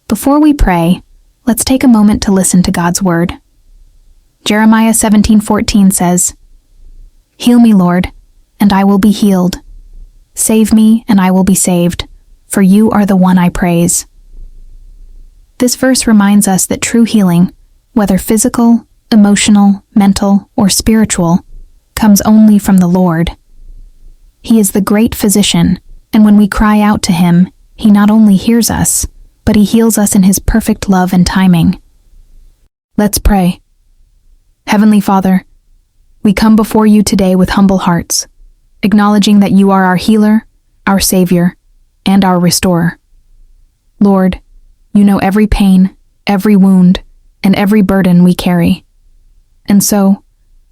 Before we pray, let's take a moment to listen to God's word. Jeremiah 17:14 says, "Heal me, Lord, and I will be healed. Save me, and I will be saved, for you are the one I praise." This verse reminds us that true healing, whether physical, emotional, mental, or spiritual, comes only from the Lord. He is the great physician, and when we cry out to him, he not only hears us, but he heals us in his perfect love and timing. Let's pray. Heavenly Father, we come before you today with humble hearts, acknowledging that you are our healer, our Savior, and our restorer. Lord, you know every pain, every wound, and every burden we carry. And so,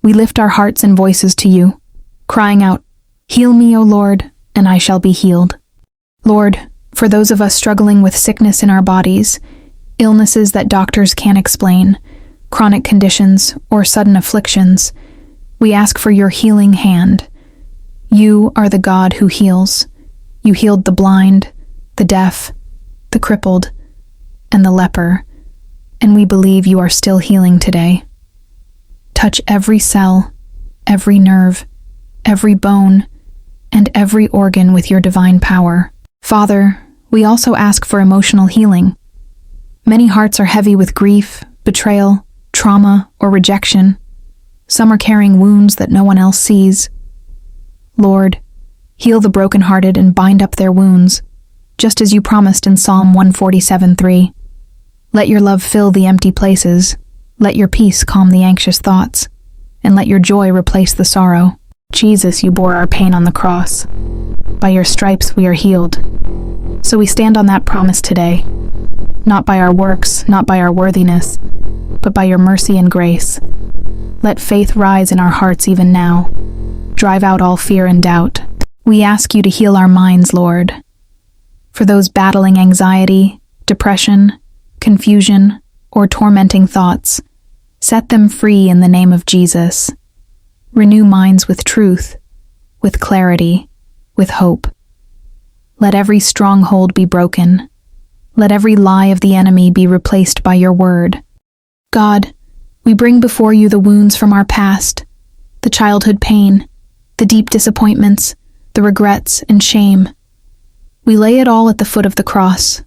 we lift our hearts and voices to you, crying out, "Heal me, O Lord, and I shall be healed." Lord, for those of us struggling with sickness in our bodies, illnesses that doctors can't explain, chronic conditions, or sudden afflictions, we ask for your healing hand. You are the God who heals. You healed the blind, the deaf, the crippled, and the leper, and we believe you are still healing today. Touch every cell, every nerve, every bone, and every organ with your divine power. Father, we also ask for emotional healing. Many hearts are heavy with grief, betrayal, trauma, or rejection. Some are carrying wounds that no one else sees. Lord, heal the brokenhearted and bind up their wounds, just as you promised in Psalm 147:3. Let your love fill the empty places, let your peace calm the anxious thoughts, and let your joy replace the sorrow. Jesus, you bore our pain on the cross. By your stripes we are healed. So we stand on that promise today, not by our works, not by our worthiness, but by your mercy and grace. Let faith rise in our hearts even now. Drive out all fear and doubt. We ask you to heal our minds, Lord. For those battling anxiety, depression, confusion, or tormenting thoughts, set them free in the name of Jesus. Renew minds with truth, with clarity, with hope. Let every stronghold be broken. Let every lie of the enemy be replaced by your word. God, we bring before you the wounds from our past, the childhood pain, the deep disappointments, the regrets and shame. We lay it all at the foot of the cross.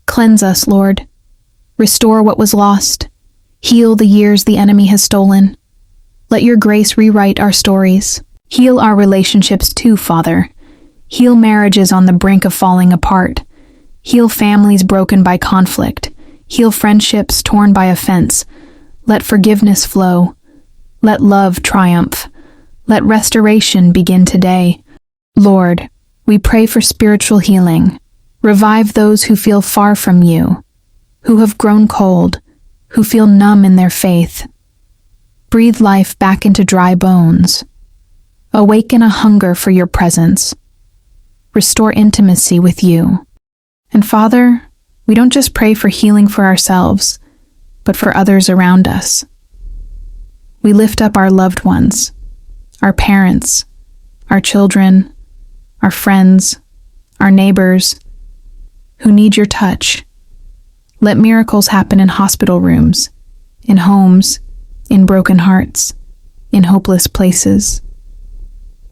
Cleanse us, Lord. Restore what was lost. Heal the years the enemy has stolen. Let your grace rewrite our stories. Heal our relationships too, Father. Heal marriages on the brink of falling apart. Heal families broken by conflict. Heal friendships torn by offense. Let forgiveness flow. Let love triumph. Let restoration begin today. Lord, we pray for spiritual healing. Revive those who feel far from you, who have grown cold, who feel numb in their faith. Breathe life back into dry bones. Awaken a hunger for your presence. Restore intimacy with you. And Father, we don't just pray for healing for ourselves, but for others around us. We lift up our loved ones, our parents, our children, our friends, our neighbors, who need your touch. Let miracles happen in hospital rooms, in homes, in broken hearts, in hopeless places.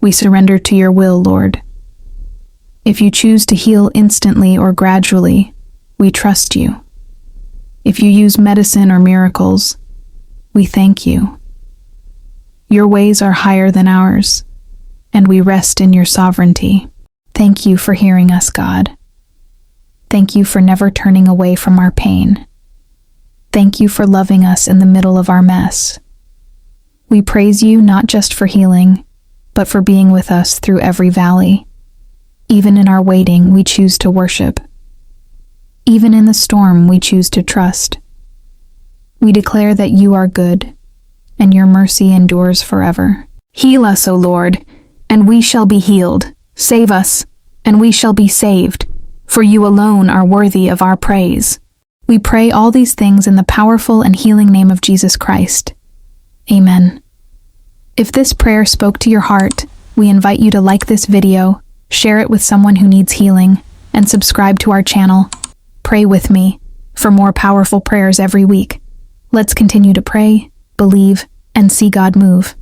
We surrender to your will, Lord. If you choose to heal instantly or gradually, we trust you. If you use medicine or miracles, we thank you. Your ways are higher than ours, and we rest in your sovereignty. Thank you for hearing us, God. Thank you for never turning away from our pain. Thank you for loving us in the middle of our mess. We praise you not just for healing, but for being with us through every valley. Even in our waiting, we choose to worship. Even in the storm, we choose to trust. We declare that you are good, and your mercy endures forever. Heal us, O Lord, and we shall be healed. Save us, and we shall be saved, for you alone are worthy of our praise. We pray all these things in the powerful and healing name of Jesus Christ. Amen. If this prayer spoke to your heart, we invite you to like this video, share it with someone who needs healing, and subscribe to our channel. Pray with me. for more powerful prayers every week. Let's continue to pray, believe, and see God move.